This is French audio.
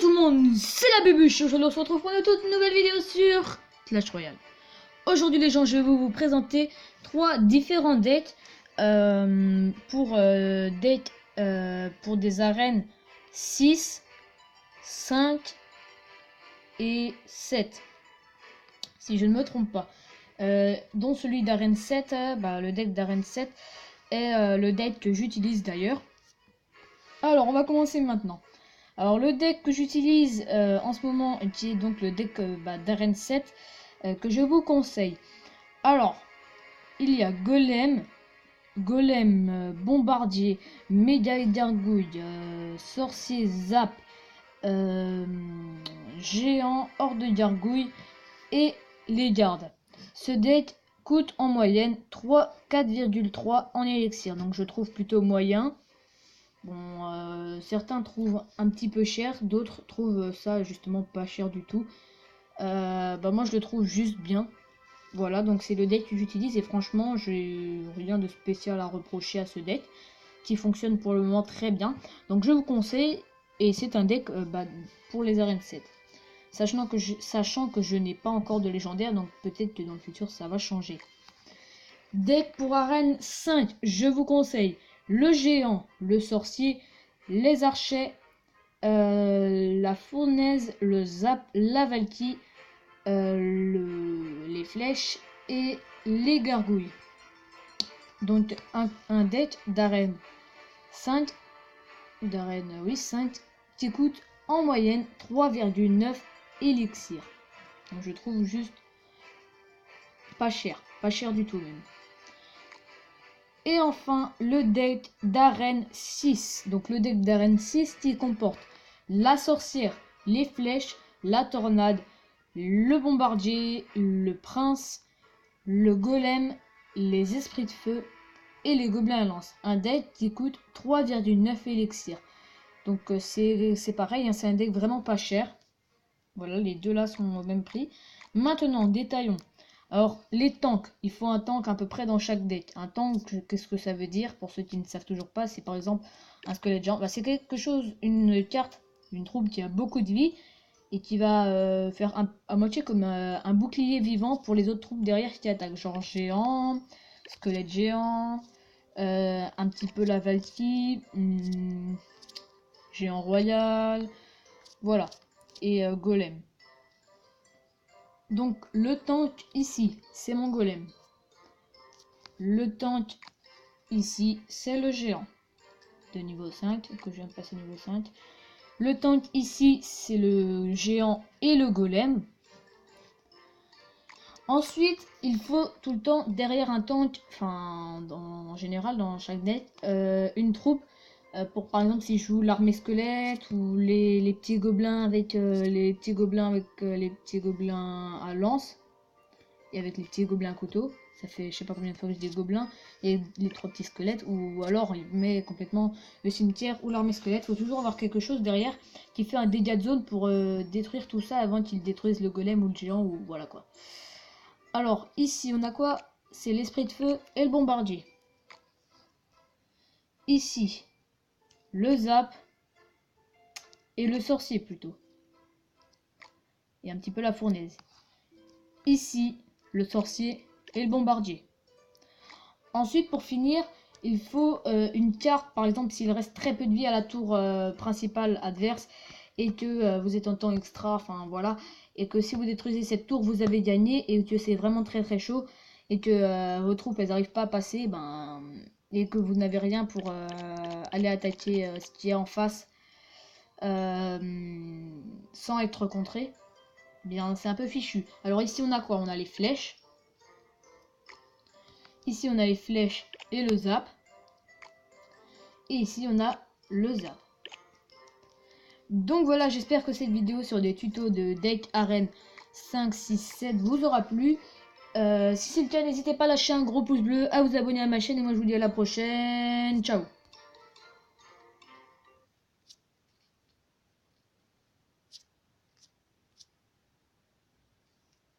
tout le monde, c'est la Bébuche. Aujourd'hui on se retrouve pour une toute nouvelle vidéo sur Clash Royale. Aujourd'hui les gens, je vais vous présenter 3 différents decks pour des arènes 6, 5 et 7. Si je ne me trompe pas. Dont celui d'arène 7, le deck d'arène 7 est le deck que j'utilise d'ailleurs. Alors on va commencer maintenant. Alors le deck que j'utilise en ce moment, qui est donc le deck d'arène 7, que je vous conseille. Alors, il y a Golem, Bombardier, Médaille d'Argouille, Sorcier Zap, Géant, Horde d'Argouille et les gardes. Ce deck coûte en moyenne 4,3 en élixir, donc je trouve plutôt moyen. Bon, certains trouvent un petit peu cher, d'autres trouvent ça justement pas cher du tout. Moi je le trouve juste bien. Voilà, donc c'est le deck que j'utilise et franchement j'ai rien de spécial à reprocher à ce deck qui fonctionne pour le moment très bien. Donc je vous conseille, et c'est un deck pour les arènes 7. Sachant que je n'ai pas encore de légendaire, donc peut-être que dans le futur ça va changer. Deck pour arène 5, je vous conseille le géant, le sorcier, les archers, la fournaise, le zap, la valkyrie, les flèches et les gargouilles. Donc un deck d'arène 5, 5 qui coûte en moyenne 3,9 élixir. Donc je trouve juste pas cher du tout même. Et enfin, le deck d'arène 6. Donc le deck d'arène 6 qui comporte la sorcière, les flèches, la tornade, le bombardier, le prince, le golem, les esprits de feu et les gobelins à lance. Un deck qui coûte 3,9 élixir. Donc c'est pareil, hein, c'est un deck vraiment pas cher. Voilà, les deux là sont au même prix. Maintenant, détaillons. Alors, les tanks, il faut un tank à peu près dans chaque deck. Un tank, qu'est-ce que ça veut dire? Pour ceux qui ne savent toujours pas, c'est par exemple un squelette géant. C'est quelque chose, une carte, une troupe qui a beaucoup de vie et qui va faire à moitié comme un bouclier vivant pour les autres troupes derrière qui attaquent. Genre géant, squelette géant, un petit peu la Valkyrie, géant royal, voilà, et golem. Donc le tank ici, c'est mon golem. Le tank ici, c'est le géant de niveau 5, que je viens de passer niveau 5. Le tank ici, c'est le géant et le golem. Ensuite, il faut tout le temps derrière un tank, en général dans chaque deck, une troupe. Pour par exemple si je joue l'armée squelette ou les petits gobelins avec les petits gobelins à lance et avec les petits gobelins à couteau, ça fait je sais pas combien de fois que je dis gobelins, et les 3 petits squelettes, ou alors il met complètement le cimetière ou l'armée squelette. Faut toujours avoir quelque chose derrière qui fait un dégât de zone pour détruire tout ça avant qu'ils détruisent le golem ou le géant, ou voilà quoi. Alors ici on a quoi? C'est l'esprit de feu et le bombardier. Ici le zap et le sorcier plutôt. Et un petit peu la fournaise. Ici, le sorcier et le bombardier. Ensuite, pour finir, il faut une carte, par exemple, s'il reste très peu de vie à la tour principale adverse et que vous êtes en temps extra, voilà, et que si vous détruisez cette tour, vous avez gagné, et que c'est vraiment très très chaud, et que vos troupes, elles n'arrivent pas à passer, et que vous n'avez rien pour aller attaquer ce qui est en face sans être contré, bien c'est un peu fichu. Alors ici on a quoi? On a les flèches. Ici on a les flèches et le zap. Et ici on a le zap. Donc voilà, j'espère que cette vidéo sur des tutos de deck arène 5, 6, 7 vous aura plu. Si c'est le cas, n'hésitez pas à lâcher un gros pouce bleu, à vous abonner à ma chaîne, et moi je vous dis à la prochaine. Ciao.